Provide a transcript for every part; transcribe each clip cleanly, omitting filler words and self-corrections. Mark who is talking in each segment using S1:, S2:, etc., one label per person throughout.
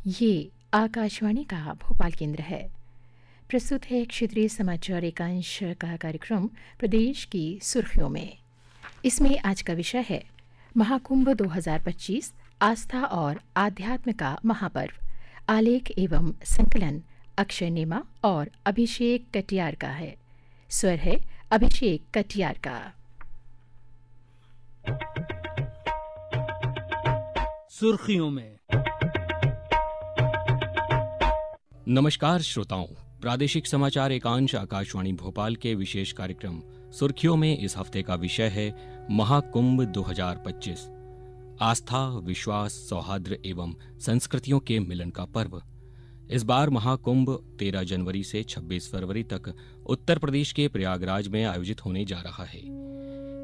S1: ये आकाशवाणी का भोपाल केंद्र है। प्रस्तुत है क्षेत्रीय समाचार एकांश का कार्यक्रम प्रदेश की सुर्खियों में। इसमें आज का विषय है महाकुंभ 2025 आस्था और आध्यात्म का महापर्व। आलेख एवं संकलन अक्षय नेमा और अभिषेक कटियार का है। स्वर है अभिषेक कटियार का।
S2: सुर्खियों में।
S3: नमस्कार श्रोताओं, प्रादेशिक समाचार एकांश आकाशवाणी भोपाल के विशेष कार्यक्रम सुर्खियों में इस हफ्ते का विषय है महाकुंभ 2025 आस्था, विश्वास, सौहार्द एवं संस्कृतियों के मिलन का पर्व। इस बार महाकुंभ 13 जनवरी से 26 फरवरी तक उत्तर प्रदेश के प्रयागराज में आयोजित होने जा रहा है।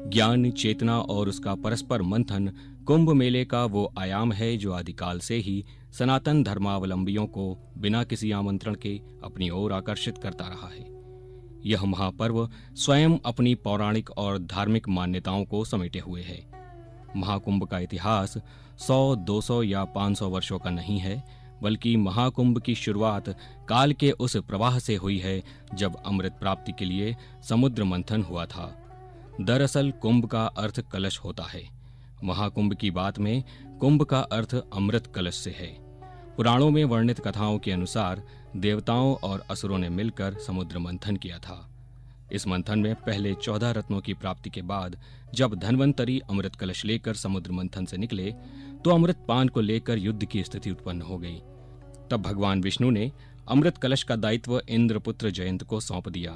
S3: ज्ञान, चेतना और उसका परस्पर मंथन कुंभ मेले का वो आयाम है जो आदिकाल से ही सनातन धर्मावलंबियों को बिना किसी आमंत्रण के अपनी ओर आकर्षित करता रहा है। यह महापर्व स्वयं अपनी पौराणिक और धार्मिक मान्यताओं को समेटे हुए है। महाकुंभ का इतिहास 100, 200 या 500 वर्षों का नहीं है, बल्कि महाकुंभ की शुरुआत काल के उस प्रवाह से हुई है जब अमृत प्राप्ति के लिए समुद्र मंथन हुआ था। दरअसल कुंभ का अर्थ कलश होता है। महाकुंभ की बात में कुंभ का अर्थ अमृत कलश से है। पुराणों में वर्णित कथाओं के अनुसार देवताओं और असुरों ने मिलकर समुद्र मंथन किया था। इस मंथन में पहले 14 रत्नों की प्राप्ति के बाद जब धन्वंतरी अमृत कलश लेकर समुद्र मंथन से निकले तो अमृत पान को लेकर युद्ध की स्थिति उत्पन्न हो गई। तब भगवान विष्णु ने अमृत कलश का दायित्व इंद्रपुत्र जयंत को सौंप दिया।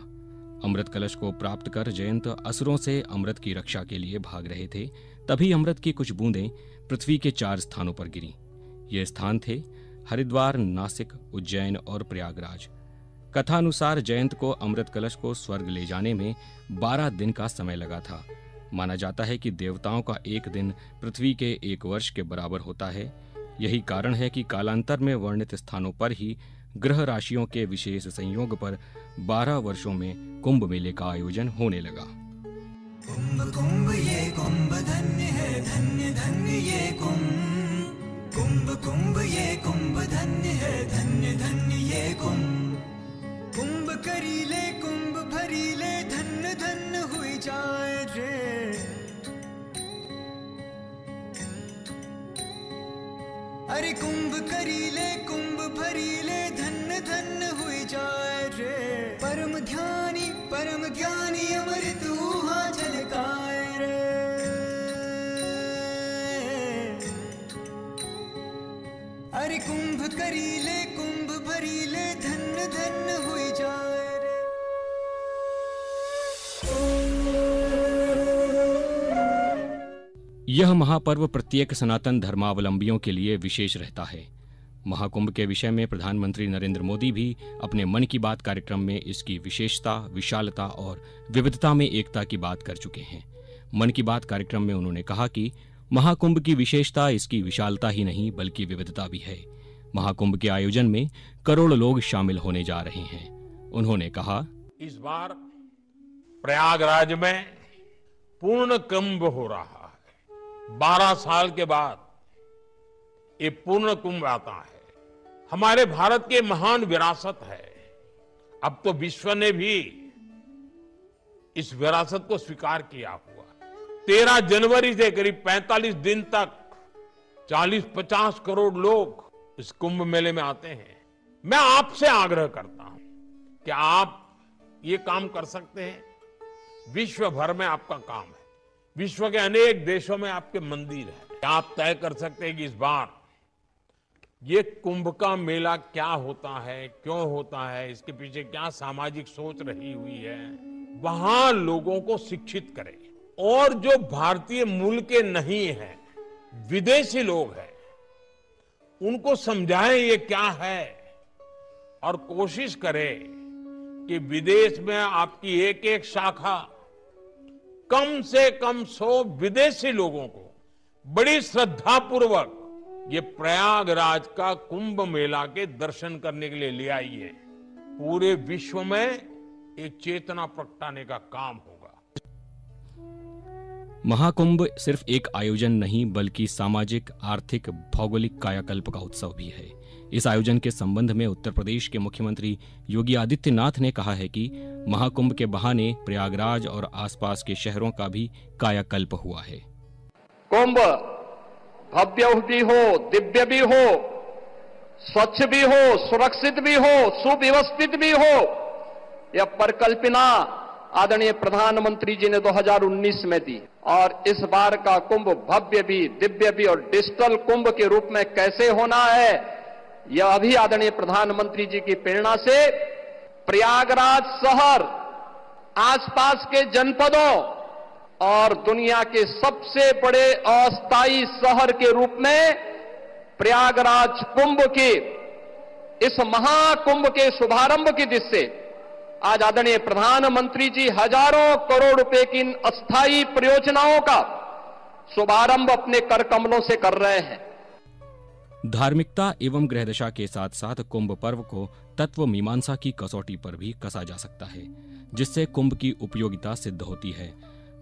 S3: अमृत कलश को प्राप्त कर जयंत असुरों से अमृत की रक्षा के लिए भाग रहे थे। तभी अमृत की कुछ बूंदें पृथ्वी के 4 स्थानों पर गिरी। ये स्थान थे हरिद्वार, नासिक, उज्जैन और प्रयागराज। कथानुसार जयंत को अमृत कलश को स्वर्ग ले जाने में 12 दिन का समय लगा था। माना जाता है कि देवताओं का एक दिन पृथ्वी के 1 वर्ष के बराबर होता है। यही कारण है कि कालांतर में वर्णित स्थानों पर ही ग्रह राशियों के विशेष संयोग पर 12 वर्षों में कुंभ मेले का आयोजन होने लगा।
S4: कुंभ कुंभ ये कुंभ धन्य है, धन्य धन्य ये कुंभ। कुंभ कुंभ ये कुंभ धन्य है, धन्य धन्य ये कुंभ। कुंभ करीले कुंभ भरीले, धन्य धन्य हुई जाए रे। अरे कुंभ करीले कुंभ भरीले, धन्य धन्य हुई जाए रे। परम ज्ञानी अमृत ऊहा झलकाए रे। अरे कुंभ करीले कुंभ भरीले, धन्य धन्य हुई जाए रे।
S3: यह महापर्व प्रत्येक सनातन धर्मावलंबियों के लिए विशेष रहता है। महाकुंभ के विषय में प्रधानमंत्री नरेंद्र मोदी भी अपने मन की बात कार्यक्रम में इसकी विशेषता, विशालता और विविधता में एकता की बात कर चुके हैं। मन की बात कार्यक्रम में उन्होंने कहा कि महाकुंभ की विशेषता इसकी विशालता ही नहीं बल्कि विविधता भी है। महाकुंभ के आयोजन में करोड़ों लोग शामिल होने जा रहे हैं। उन्होंने कहा,
S5: इस बार प्रयागराज में पूर्ण कुंभ हो रहा है। 12 साल के बाद ये पूर्ण कुंभ आता है। हमारे भारत की महान विरासत है। अब तो विश्व ने भी इस विरासत को स्वीकार किया हुआ। 13 जनवरी से करीब 45 दिन तक 40-50 करोड़ लोग इस कुंभ मेले में आते हैं। मैं आपसे आग्रह करता हूं कि आप ये काम कर सकते हैं। विश्व भर में आपका काम है। विश्व के अनेक देशों में आपके मंदिर हैं। आप तय कर सकते हैं कि इस बार ये कुंभ का मेला क्या होता है, क्यों होता है, इसके पीछे क्या सामाजिक सोच रही हुई है, वहां लोगों को शिक्षित करें। और जो भारतीय मूल के नहीं हैं, विदेशी लोग हैं, उनको समझाएं ये क्या है और कोशिश करें कि विदेश में आपकी एक एक शाखा कम से कम 100 विदेशी लोगों को बड़ी श्रद्धापूर्वक ये प्रयागराज का कुंभ मेला के दर्शन करने के लिए ले आई है। पूरे विश्व में एक चेतना प्रगटाने का काम होगा।
S3: महाकुंभ सिर्फ एक आयोजन नहीं बल्कि सामाजिक, आर्थिक, भौगोलिक कायाकल्प का उत्सव भी है। इस आयोजन के संबंध में उत्तर प्रदेश के मुख्यमंत्री योगी आदित्यनाथ ने कहा है कि महाकुंभ के बहाने प्रयागराज और आसपास के शहरों का भी कायाकल्प हुआ है।
S6: कुंभ भव्य भी हो, दिव्य भी हो, स्वच्छ भी हो, सुरक्षित भी हो, सुव्यवस्थित भी हो, यह परिकल्पना आदरणीय प्रधानमंत्री जी ने 2019 में दी। और इस बार का कुंभ भव्य भी, दिव्य भी और डिजिटल कुंभ के रूप में कैसे होना है, यह अभी आदरणीय प्रधानमंत्री जी की प्रेरणा से प्रयागराज शहर, आसपास के जनपदों और दुनिया के सबसे बड़े अस्थायी शहर के रूप में प्रयागराज कुंभ के इस महाकुंभ के शुभारंभ की दिशा से आज आदरणीय प्रधानमंत्री जी हजारों करोड़ रुपए की इन अस्थायी परियोजनाओं का शुभारंभ अपने कर कमलों से कर रहे हैं।
S3: धार्मिकता एवं ग्रहदशा के साथ साथ कुंभ पर्व को तत्व मीमांसा की कसौटी पर भी कसा जा सकता है, जिससे कुंभ की उपयोगिता सिद्ध होती है।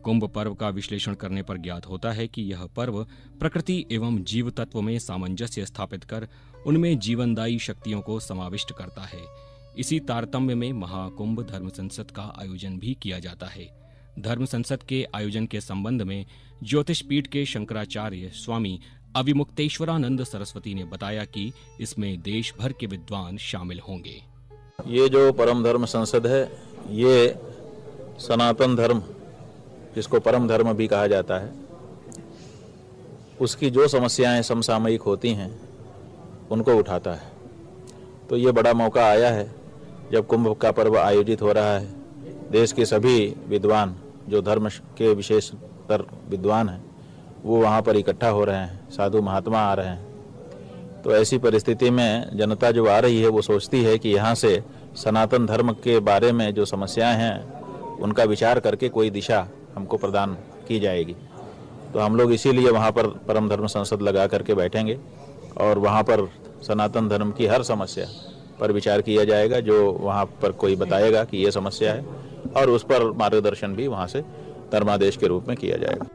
S3: कुंभ पर्व का विश्लेषण करने पर ज्ञात होता है कि यह पर्व प्रकृति एवं जीव तत्व में सामंजस्य स्थापित कर उनमें जीवनदायी शक्तियों को समाविष्ट करता है। इसी तारतम्य में महाकुंभ धर्म संसद का आयोजन भी किया जाता है। धर्म संसद के आयोजन के संबंध में ज्योतिष पीठ के शंकराचार्य स्वामी अविमुक्तेश्वरानंद सरस्वती ने बताया कि इसमें देश भर के विद्वान शामिल होंगे।
S7: ये जो परम धर्म संसद है, ये सनातन धर्म, जिसको परम धर्म भी कहा जाता है, उसकी जो समस्याएं समसामयिक होती हैं उनको उठाता है। तो ये बड़ा मौका आया है जब कुंभ का पर्व आयोजित हो रहा है। देश के सभी विद्वान जो धर्म के विशेषतर विद्वान हैं वो वहाँ पर इकट्ठा हो रहे हैं, साधु महात्मा आ रहे हैं। तो ऐसी परिस्थिति में जनता जो आ रही है वो सोचती है कि यहाँ से सनातन धर्म के बारे में जो समस्याएं हैं उनका विचार करके कोई दिशा हमको प्रदान की जाएगी। तो हम लोग इसीलिए वहाँ पर परम धर्म संसद लगा करके बैठेंगे और वहाँ पर सनातन धर्म की हर समस्या पर विचार किया जाएगा, जो वहाँ पर कोई बताएगा कि ये समस्या है, और उस पर मार्गदर्शन भी वहाँ से धर्मादेश के रूप में किया जाएगा।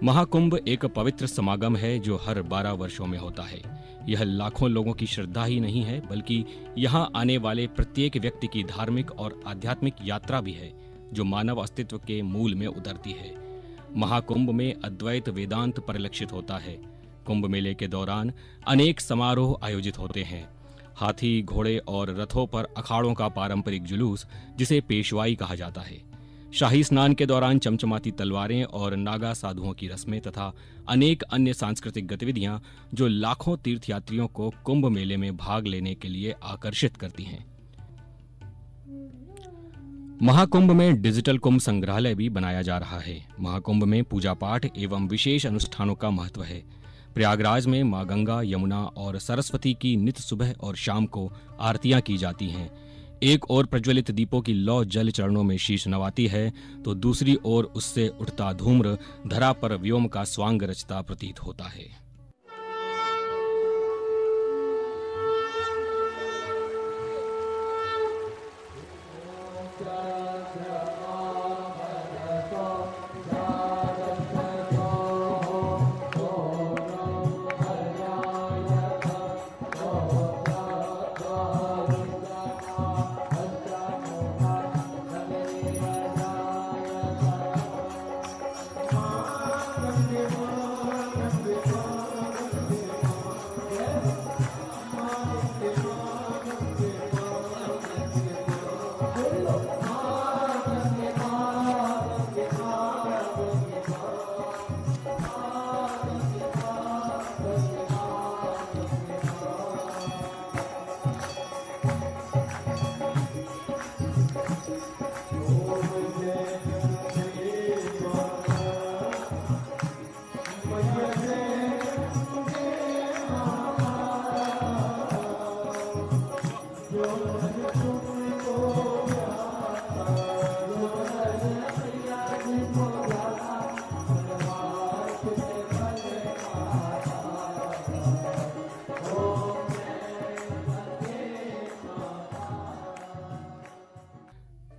S3: महाकुंभ एक पवित्र समागम है जो हर 12 वर्षों में होता है। यह लाखों लोगों की श्रद्धा ही नहीं है, बल्कि यहाँ आने वाले प्रत्येक व्यक्ति की धार्मिक और आध्यात्मिक यात्रा भी है, जो मानव अस्तित्व के मूल में उतरती है। महाकुंभ में अद्वैत वेदांत परिलक्षित होता है। कुंभ मेले के दौरान अनेक समारोह आयोजित होते हैं। हाथी, घोड़े और रथों पर अखाड़ों का पारंपरिक जुलूस, जिसे पेशवाई कहा जाता है। शाही स्नान के दौरान चमचमाती तलवारें और नागा साधुओं की रस्में तथा अनेक अन्य सांस्कृतिक गतिविधियां जो लाखों तीर्थयात्रियों को कुंभ मेले में भाग लेने के लिए आकर्षित करती हैं। महाकुंभ में डिजिटल कुंभ संग्रहालय भी बनाया जा रहा है। महाकुंभ में पूजा पाठ एवं विशेष अनुष्ठानों का महत्व है। प्रयागराज में मां गंगा, यमुना और सरस्वती की नित सुबह और शाम को आरतियां की जाती हैं। एक ओर प्रज्वलित दीपों की लौ जल चरणों में शीश नवाती है, तो दूसरी ओर उससे उठता धूम्र धरा पर व्योम का स्वांग रचता प्रतीत होता है।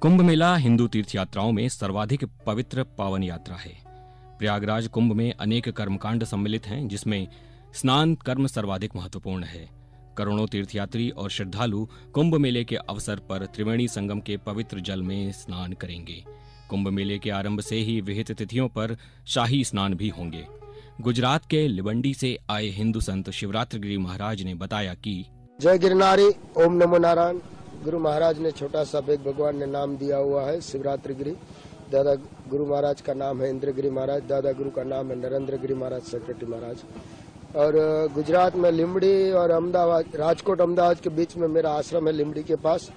S3: कुंभ मेला हिंदू तीर्थ यात्राओं में सर्वाधिक पवित्र पावन यात्रा है। प्रयागराज कुंभ में अनेक कर्मकांड सम्मिलित हैं, जिसमें स्नान कर्म सर्वाधिक महत्वपूर्ण है। करोड़ों तीर्थयात्री और श्रद्धालु कुंभ मेले के अवसर पर त्रिवेणी संगम के पवित्र जल में स्नान करेंगे। कुंभ मेले के आरंभ से ही विहित तिथियों पर शाही स्नान भी होंगे। गुजरात के लिवंडी से आए हिंदू संत शिवरात्र गिरी महाराज ने बताया कि
S8: जय गिरनारी, ओम नमो नारायण। गुरु महाराज ने छोटा सा बेग भगवान ने नाम दिया हुआ है शिवरात्र गिरी। दादा गुरु महाराज का नाम है इंद्रगिरी महाराज, दादा गुरु का नाम है नरेंद्र गिरी महाराज, सेक्रेटरी महाराज। और गुजरात में लिमड़ी और अहमदाबाद, राजकोट अहमदाबाद के बीच में मेरा आश्रम है लिमड़ी के पास,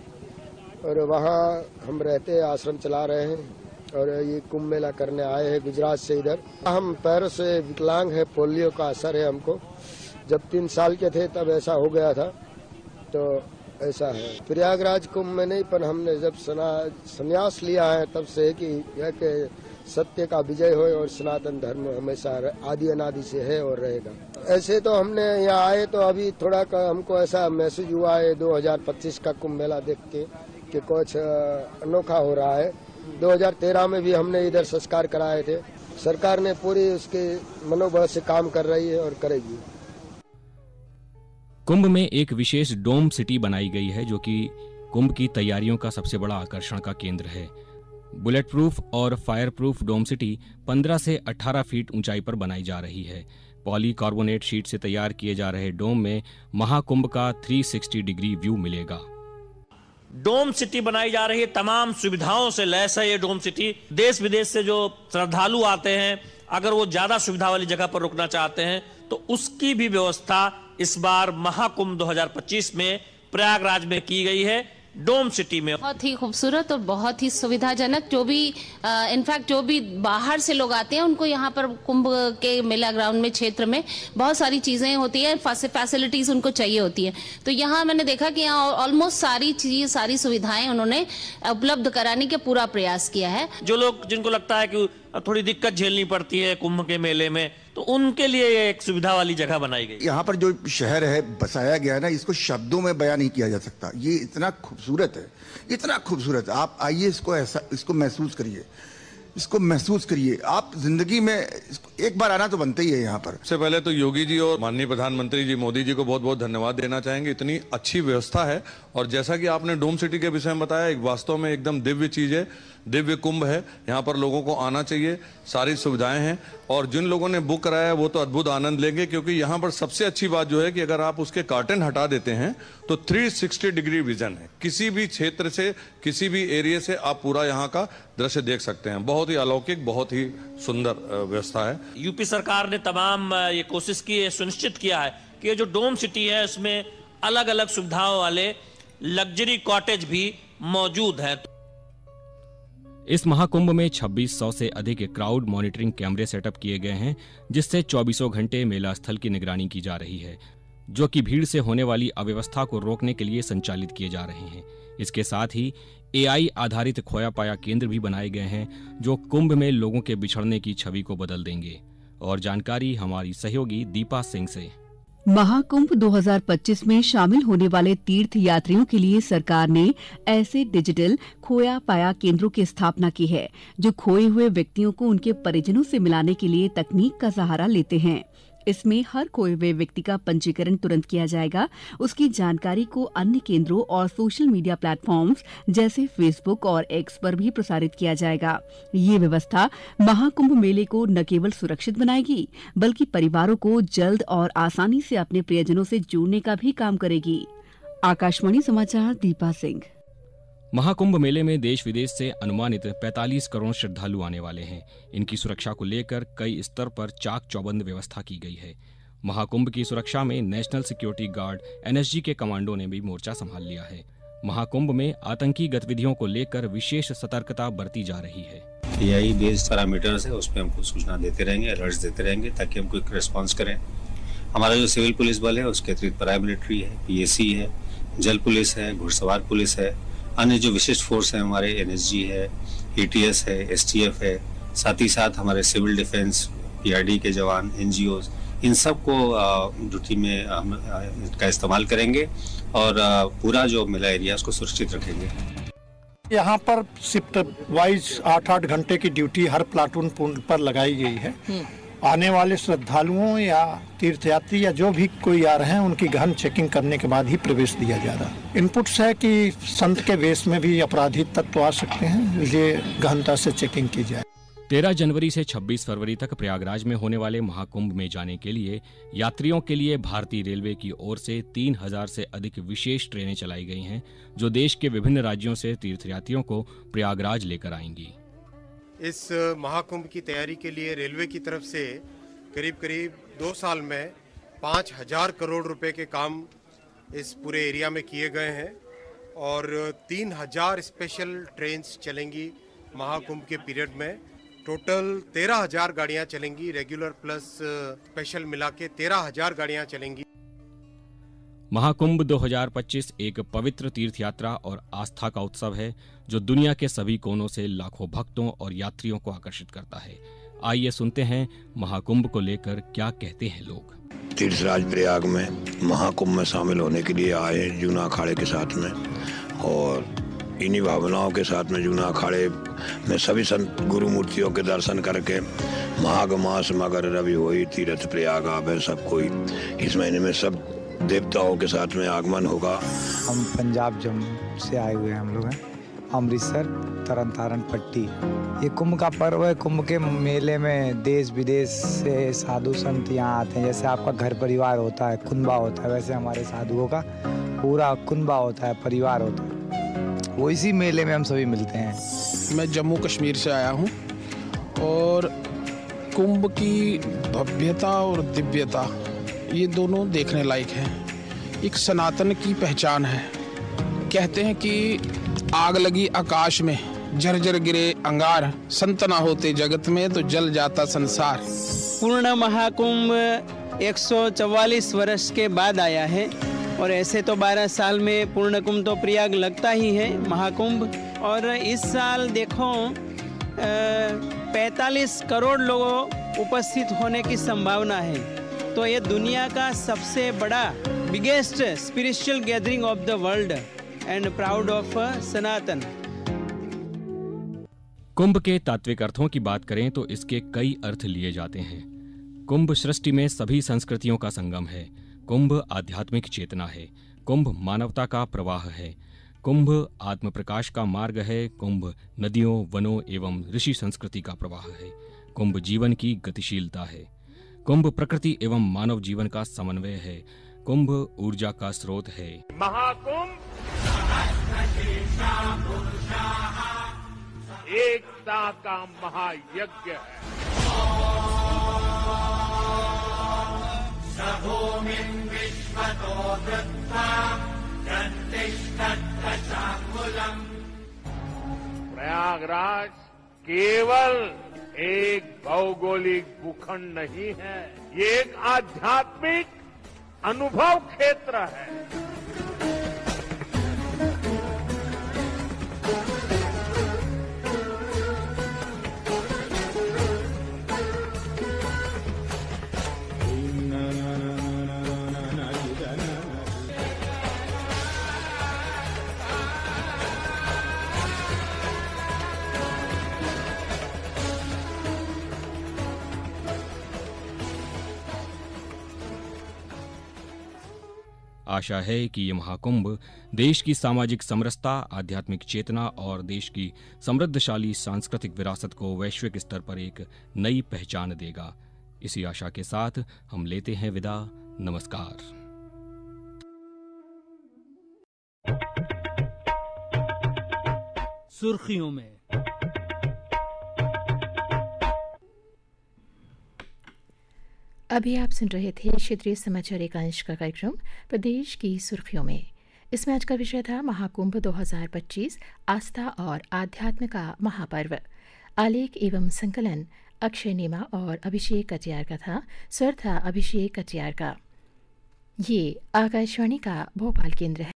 S8: और वहाँ हम रहते हैं, आश्रम चला रहे हैं। और ये कुंभ मेला करने आए हैं गुजरात से इधर। हम पैरों से विकलांग है, पोलियो का असर है हमको। जब 3 साल के थे तब ऐसा हो गया था, तो ऐसा है। प्रयागराज कुंभ में नहीं, पर हमने जब संन्यास लिया है तब से कि यह कि सत्य का विजय हो और सनातन धर्म हमेशा आदि अनादि से है और रहेगा। ऐसे तो हमने यहाँ आए तो अभी थोड़ा हमको ऐसा मैसेज हुआ है 2025 का कुंभ मेला देख के कि कुछ अनोखा हो रहा है। 2013 में भी हमने इधर संस्कार कराए थे। सरकार ने पूरी उसके मनोबल से काम कर रही है और करेगी।
S3: कुंभ में एक विशेष डोम सिटी बनाई गई है जो कि कुंभ की तैयारियों का सबसे बड़ा आकर्षण का केंद्र है। बुलेट प्रूफ और फायर प्रूफ डोम सिटी 15 से 18 फीट ऊंचाई पर बनाई जा रही है। पॉलीकार्बोनेट शीट से तैयार किए जा रहे डोम में महाकुंभ का 360 डिग्री व्यू मिलेगा।
S9: डोम सिटी बनाई जा रही है, तमाम सुविधाओं से लैस है ये डोम सिटी। देश विदेश से जो श्रद्धालु आते हैं, अगर वो ज्यादा सुविधा वाली जगह पर रुकना चाहते हैं तो उसकी भी व्यवस्था इस बार महाकुंभ 2025 में प्रयागराज में की गई है, डोम सिटी में।
S10: बहुत ही खूबसूरत और बहुत ही सुविधाजनक। जो भी इनफैक्ट जो भी बाहर से लोग आते हैं उनको यहाँ पर कुंभ के मेला ग्राउंड में क्षेत्र में बहुत सारी चीजें होती है, फैसिलिटीज उनको चाहिए होती है। तो यहाँ मैंने देखा कि यहाँ ऑलमोस्ट सारी सुविधाएं उन्होंने उपलब्ध कराने का पूरा प्रयास किया है।
S9: जो लोग जिनको लगता है कि थोड़ी दिक्कत झेलनी पड़ती है कुंभ के मेले में, तो उनके लिए एक सुविधा वाली जगह बनाई गई।
S11: यहाँ पर जो शहर है बसाया गया है ना, इसको शब्दों में बयान नहीं किया जा सकता। ये इतना खूबसूरत है, इतना खूबसूरत। आप आइए, इसको महसूस करिए, इसको महसूस करिए। आप जिंदगी में एक बार आना तो बनता ही है यहाँ पर।
S12: सबसे पहले तो योगी जी और माननीय प्रधानमंत्री जी मोदी जी को बहुत बहुत धन्यवाद देना चाहेंगे। इतनी अच्छी व्यवस्था है, और जैसा कि आपने डोम सिटी के विषय में बताया, एक वास्तव में एकदम दिव्य चीज है, दिव्य कुंभ है। यहाँ पर लोगों को आना चाहिए, सारी सुविधाएं हैं, और जिन लोगों ने बुक कराया है वो तो अद्भुत आनंद लेंगे, क्योंकि यहाँ पर सबसे अच्छी बात जो है कि अगर आप उसके कर्टेन हटा देते हैं तो 360 डिग्री विजन है। किसी भी क्षेत्र से, किसी भी एरिया से आप पूरा यहाँ का दृश्य देख सकते हैं। बहुत ही अलौकिक, बहुत ही सुंदर व्यवस्था है।
S9: यूपी सरकार ने तमाम ये कोशिश की है, सुनिश्चित किया है कि ये जो डोम सिटी है उसमें अलग अलग सुविधाओं वाले लग्जरी कॉटेज भी मौजूद है।
S3: इस महाकुंभ में 2600 से अधिक क्राउड मॉनिटरिंग कैमरे सेटअप किए गए हैं, जिससे 24 घंटे मेला स्थल की निगरानी की जा रही है, जो कि भीड़ से होने वाली अव्यवस्था को रोकने के लिए संचालित किए जा रहे हैं। इसके साथ ही AI आधारित खोया पाया केंद्र भी बनाए गए हैं, जो कुंभ में लोगों के बिछड़ने की छवि को बदल देंगे। और जानकारी हमारी सहयोगी दीपा सिंह से।
S13: महाकुंभ 2025 में शामिल होने वाले तीर्थ यात्रियों के लिए सरकार ने ऐसे डिजिटल खोया पाया केंद्रों की स्थापना की है, जो खोए हुए व्यक्तियों को उनके परिजनों से मिलाने के लिए तकनीक का सहारा लेते हैं। इसमें हर खोए हुए व्यक्ति का पंजीकरण तुरंत किया जाएगा। उसकी जानकारी को अन्य केंद्रों और सोशल मीडिया प्लेटफॉर्म्स जैसे फेसबुक और एक्स पर भी प्रसारित किया जाएगा। ये व्यवस्था महाकुंभ मेले को न केवल सुरक्षित बनाएगी, बल्कि परिवारों को जल्द और आसानी से अपने प्रियजनों से जोड़ने का भी काम करेगी। आकाशवाणी समाचार, दीपा सिंह।
S3: महाकुंभ मेले में देश विदेश से अनुमानित 45 करोड़ श्रद्धालु आने वाले हैं। इनकी सुरक्षा को लेकर कई स्तर पर चाक चौबंद व्यवस्था की गई है। महाकुंभ की सुरक्षा में नेशनल सिक्योरिटी गार्ड NSG के कमांडो ने भी मोर्चा संभाल लिया है। महाकुंभ में आतंकी गतिविधियों को लेकर विशेष सतर्कता बरती जा रही है।
S14: AI बेस्ड पैरामीटर्स है, उस पर हमको सूचना देते रहेंगे, अलर्ट्स देते रहेंगे, ताकि हम क्विक रिस्पॉन्स करें। हमारा जो सिविल पुलिस बल है उसके अतिरिक्त पैरामिलिट्री है, PAC है, जल पुलिस है, घुड़सवार पुलिस है, अन्य जो विशिष्ट फोर्स है हमारे NSG है, ATS है, STF है, साथ ही साथ हमारे सिविल डिफेंस, PRD के जवान, NGOs, इन सब को ड्यूटी में हम इनका इस्तेमाल करेंगे और पूरा जो मेला एरिया उसको सुरक्षित रखेंगे।
S15: यहाँ पर शिफ्ट वाइज 8-8 घंटे की ड्यूटी हर प्लाटून पर लगाई गई है आने वाले श्रद्धालुओं या तीर्थयात्री या जो भी कोई आ रहे हैं उनकी गहन चेकिंग करने के बाद ही प्रवेश दिया जा रहा है। इनपुट्स है कि संत के वेश में भी अपराधी तत्व आ सकते हैं, ये गहनता से चेकिंग की जाए।
S3: 13 जनवरी से 26 फरवरी तक प्रयागराज में होने वाले महाकुंभ में जाने के लिए यात्रियों के लिए भारतीय रेलवे की ओर से 3000 से अधिक विशेष ट्रेनें चलाई गई हैं, जो देश के विभिन्न राज्यों से तीर्थयात्रियों को प्रयागराज लेकर आएंगी।
S16: इस महाकुंभ की तैयारी के लिए रेलवे की तरफ से करीब 2 साल में 5000 करोड़ रुपए के काम इस पूरे एरिया में किए गए हैं और 3000 स्पेशल ट्रेन्स चलेंगी महाकुंभ के पीरियड में। टोटल 13,000 गाड़ियां चलेंगी, रेगुलर प्लस स्पेशल मिला के 13,000 गाड़ियां चलेंगी।
S3: महाकुंभ 2025 एक पवित्र तीर्थ यात्रा और आस्था का उत्सव है जो दुनिया के सभी कोनों से लाखों भक्तों और यात्रियों को आकर्षित करता है। आइए सुनते हैं महाकुंभ को लेकर क्या कहते हैं लोग।
S17: तीर्थराज प्रयाग में महाकुंभ में शामिल होने के लिए आए जूना अखाड़े के साथ में, और इन्हीं भावनाओं के साथ में जूना अखाड़े में सभी संत गुरु मूर्तियों के दर्शन करके माघ मास मगर रवि होई तीर्थ प्रयाग आवे सब कोई, इस महीने में सब देवताओं के साथ में आगमन होगा।
S18: हम पंजाब जम्मू से आए हुए हैं, हम लोग हैं अमृतसर तरन तारण पट्टी। ये कुंभ का पर्व है। कुंभ के मेले में देश विदेश से साधु संत यहाँ आते हैं। जैसे आपका घर परिवार होता है, कुंभा होता है, वैसे हमारे साधुओं का पूरा कुंभा होता है, परिवार होता है। वो इसी मेले में हम सभी मिलते हैं।
S19: मैं जम्मू कश्मीर से आया हूँ और कुंभ की भव्यता और दिव्यता ये दोनों देखने लायक है। एक सनातन की पहचान है। कहते हैं कि आग लगी आकाश में, झरझर गिरे अंगार, संत ना होते जगत में तो जल जाता संसार।
S20: पूर्ण महाकुंभ 144 वर्ष के बाद आया है और ऐसे तो 12 साल में पूर्ण कुंभ तो प्रयाग लगता ही है महाकुंभ। और इस साल देखो 45 करोड़ लोगों उपस्थित होने की संभावना है। तो ये दुनिया का सबसे बड़ा biggest spiritual gathering of the world and proud of Sanatan.
S3: Kumbh के तात्विक अर्थों की बात करें तो इसके कई अर्थ लिए जाते हैं। कुंभ सृष्टि में सभी संस्कृतियों का संगम है। कुंभ आध्यात्मिक चेतना है। कुंभ मानवता का प्रवाह है। कुंभ आत्म प्रकाश का मार्ग है। कुंभ नदियों, वनों एवं ऋषि संस्कृति का प्रवाह है। कुंभ जीवन की गतिशीलता है। कुंभ प्रकृति एवं मानव जीवन का समन्वय है। कुंभ ऊर्जा का स्रोत है।
S5: महाकुंभ एकता का महायज्ञ है। प्रयागराज केवल एक भौगोलिक भूखंड नहीं है, ये एक आध्यात्मिक अनुभव क्षेत्र है।
S3: आशा है कि ये महाकुंभ देश की सामाजिक समरसता, आध्यात्मिक चेतना और देश की समृद्धशाली सांस्कृतिक विरासत को वैश्विक स्तर पर एक नई पहचान देगा। इसी आशा के साथ हम लेते हैं विदा। नमस्कार।
S2: सुर्खियों में
S1: अभी आप सुन रहे थे क्षेत्रीय समाचार एकांश का कार्यक्रम प्रदेश की सुर्खियों में। इसमें आज का विषय था महाकुंभ 2025 आस्था और आध्यात्म का महापर्व। आलेख एवं संकलन अक्षय नेमा और अभिषेक कटियार का था। स्वर था अभिषेक कटियार का। ये आकाशवाणी का भोपाल केंद्र है।